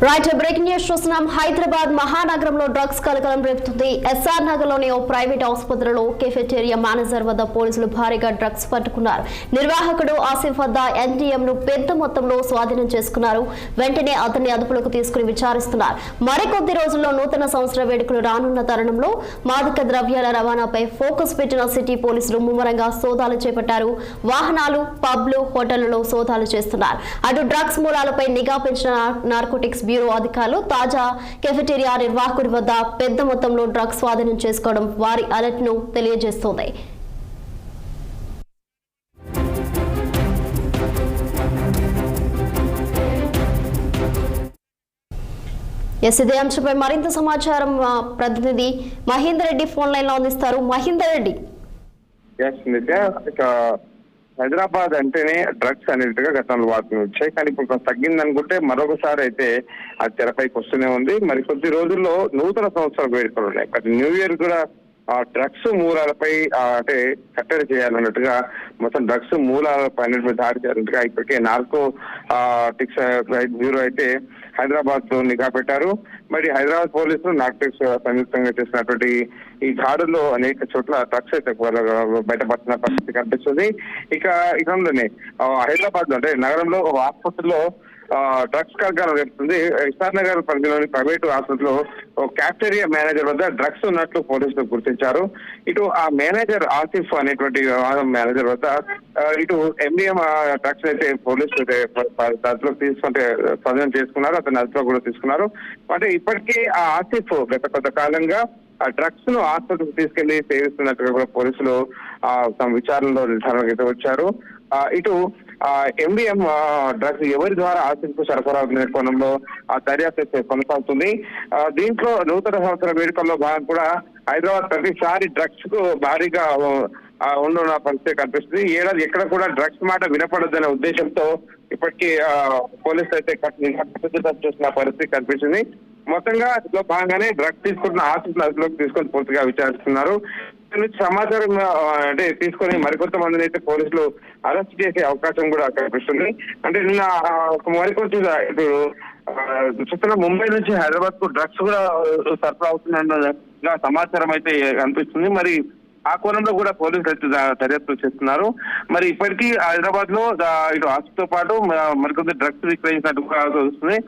Right breaking news చూస్తున్నాం. హైదరాబాద్ మహానగరంలో drugs కలకలం రేపుతుంది. ఎస్ఆర్ నగర్ లోని ఓ ప్రైవేట్ ఆసుపత్రిలో కెఫెటేరియా మేనేజర్ వద్ద పోలీసులు భారీగా డ్రగ్స్ పట్టుకున్నారు. నిర్వాహకుడు ఆసిఫ్ వద్ద ఎన్డీఎం ను పెద్ద మొత్తంలో స్వాధీనం చేసుకున్నారు. వెంటనే అతన్ని అదుపులోకి తీసుకుని విచారిస్తున్నారు. మరికొద్ది రోజుల్లో నూతన సంవత్సర వేడుకలు రానున్న తరుణంలో మాదక ద్రవ్యాల రవాణాపై ఫోకస్ పెట్టిన సిటీ పోలీసులు ముమ్మరంగా సోదాలు చేపట్టారు. వాహనాలు, పబ్లు, హోటళ్లలో సోదాలు చేస్తున్నారు. అటు డ్రగ్స్ మూలాలపై నిఘా పెంచిన నార్కోటిక్స్ బ్యూరో అధికారులు తాజా కెఫెటేరియా నిర్వాహకుడి వద్ద పెద్ద మొత్తంలో డ్రగ్స్ స్వాధీనం చేసుకోవడం వారి అలర్ట్ ను తెలియజేస్తోంది. ఇదే అంశంపై మరింత సమాచారం ప్రతినిధి మహేందర్ రెడ్డి ఫోన్ లైన్ లో అందిస్తారు. మహేందర్ రెడ్డి, హైదరాబాద్ అంటేనే డ్రగ్స్ అనేట్టుగా గతంలో వార్తలు వచ్చాయి. కానీ ఇప్పుడు తగ్గింది అనుకుంటే మరొకసారి అయితే అది తెరపైకి వస్తూనే ఉంది. మరి కొద్ది రోజుల్లో నూతన సంవత్సర వేడుకలు ఉన్నాయి. ప్రతి న్యూ ఇయర్ కూడా ఆ డ్రగ్స్ మూలాలపై అంటే కట్టడి చేయాలన్నట్టుగా మొత్తం డ్రగ్స్ మూలాలపై దాడి చేయాలన్నట్టుగా ఇప్పటికే నార్కోటిక్స్ బ్యూరో అయితే హైదరాబాద్ లో నిఘా పెట్టారు. మరి హైదరాబాద్ పోలీసులు నార్కోటిక్స్ సంయుక్తంగా చేసినటువంటి ఈ దాడుల్లో అనేక చోట్ల డ్రగ్స్ అయితే బయటపడుతున్న పరిస్థితి కనిపిస్తుంది. ఈ క్రమంలోనే హైదరాబాద్ లో అంటే నగరంలో ఆసుపత్రిలో డ్రగ్స్ కలకలం రేపుతుంది. ఎస్ఆర్ నగర్ పరిధిలోని ప్రైవేటు ఆసుపత్రిలో క్యాఫ్టేరియా మేనేజర్ వద్ద డ్రగ్స్ ఉన్నట్లు పోలీసులు గుర్తించారు. ఇటు ఆ మేనేజర్ ఆసిఫ్ అనేటువంటి మేనేజర్ వద్ద ఇటు ఎండిఎం డ్రగ్స్ అయితే పోలీసులు అదుపులోకి తీసుకుంటే స్వాధీనం చేసుకున్నారు. అతను అదుపులో కూడా తీసుకున్నారు. అంటే ఇప్పటికీ ఆ ఆసిఫ్ గత కొంతకాలంగా ఆ డ్రగ్స్ ను ఆసుపత్రికి తీసుకెళ్లి సేవిస్తున్నట్టుగా కూడా పోలీసులు తమ విచారణలో నిర్ధారణకు అయితే వచ్చారు. ఇటు ఎండిఎం డ్రగ్స్ ఎవరి ద్వారా ఆసిఫ్కు సరఫరా అవుతున్న కోణంలో ఆ దర్యాప్తు కొనసాగుతుంది. దీంట్లో నూతన సంవత్సర వేడుకల్లో భాగంగా కూడా హైదరాబాద్ ప్రతిసారి డ్రగ్స్ కు భారీగా ఉండున్న పరిస్థితి కనిపిస్తుంది. ఏడాది ఎక్కడ కూడా డ్రగ్స్ మాట వినపడద్దనే ఉద్దేశంతో ఇప్పటికీ పోలీసులు అయితే కట్టుదిట్టం చేసిన పరిస్థితి కనిపిస్తుంది. మొత్తంగా ఇందులో భాగంగానే డ్రగ్స్ తీసుకుంటున్న ఆసుపత్రులు అదుపులోకి తీసుకొని పూర్తిగా విచారిస్తున్నారు. సమాచారం అంటే తీసుకొని మరికొంతమందిని అయితే పోలీసులు అరెస్ట్ చేసే అవకాశం కూడా కనిపిస్తుంది. అంటే నిన్న మరికొంత ఇప్పుడు చూస్తున్న ముంబై నుంచి హైదరాబాద్ కు డ్రగ్స్ కూడా సరఫరా అవుతున్న సమాచారం అయితే కనిపిస్తుంది. మరి ఆ కోణంలో కూడా పోలీసులు అయితే దర్యాప్తు చేస్తున్నారు. మరి ఇప్పటికీ హైదరాబాద్ లో ఇటు ఆసుతో పాటు మరికొంత డ్రగ్స్ విక్రయించినట్టు వస్తుంది.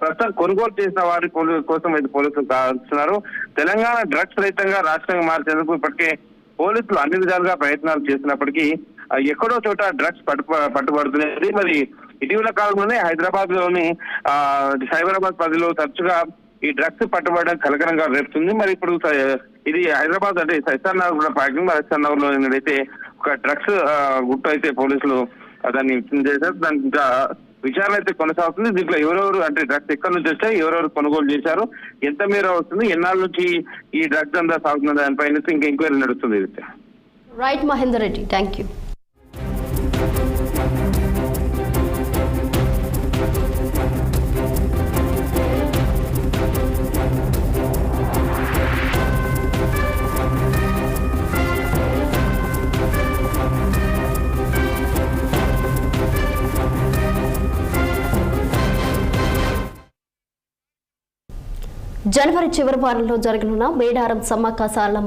ప్రస్తుతం కొనుగోలు చేసిన వారి కోసం అయితే పోలీసులు కాస్తున్నారు. తెలంగాణ డ్రగ్స్ రహితంగా రాష్ట్రంగా మార్చేందుకు ఇప్పటికే పోలీసులు అన్ని విధాలుగా ప్రయత్నాలు చేసినప్పటికీ ఎక్కడో చోట డ్రగ్స్ పట్టుబడుతున్నది. మరి ఇటీవల కాలంలోనే హైదరాబాద్ లోని సైబరాబాద్ పరిధిలో తరచుగా ఈ డ్రగ్స్ పట్టుబడడం కలకలంగా రేపుతుంది. మరి ఇప్పుడు ఇది హైదరాబాద్ అంటే ఎస్ఆర్ నగర్ కూడా పాకింగ్ ఎస్ఆర్ నగర్ లో అయితే ఒక డ్రగ్స్ గుట్టు అయితే పోలీసులు దాన్ని చేశారు. దానికి ఇంకా విచారణ అయితే కొనసాగుతుంది. దీంట్లో ఎవరెవరు అంటే డ్రగ్స్ ఎక్కడి నుంచి వచ్చాయి, ఎవరెవరు కొనుగోలు చేశారు, ఎంత మేర వస్తుంది, ఎన్నాళ్ళ నుంచి ఈ డ్రగ్స్ అంతా సాగుతుంది దానిపైన ఇంకా ఎంక్వైరీ నడుస్తుంది. Right Mahender Reddy, thank you. జనవరి చివరి వారంలో జరగనున్న మేడారం సమ్మక్క సారలమ్మ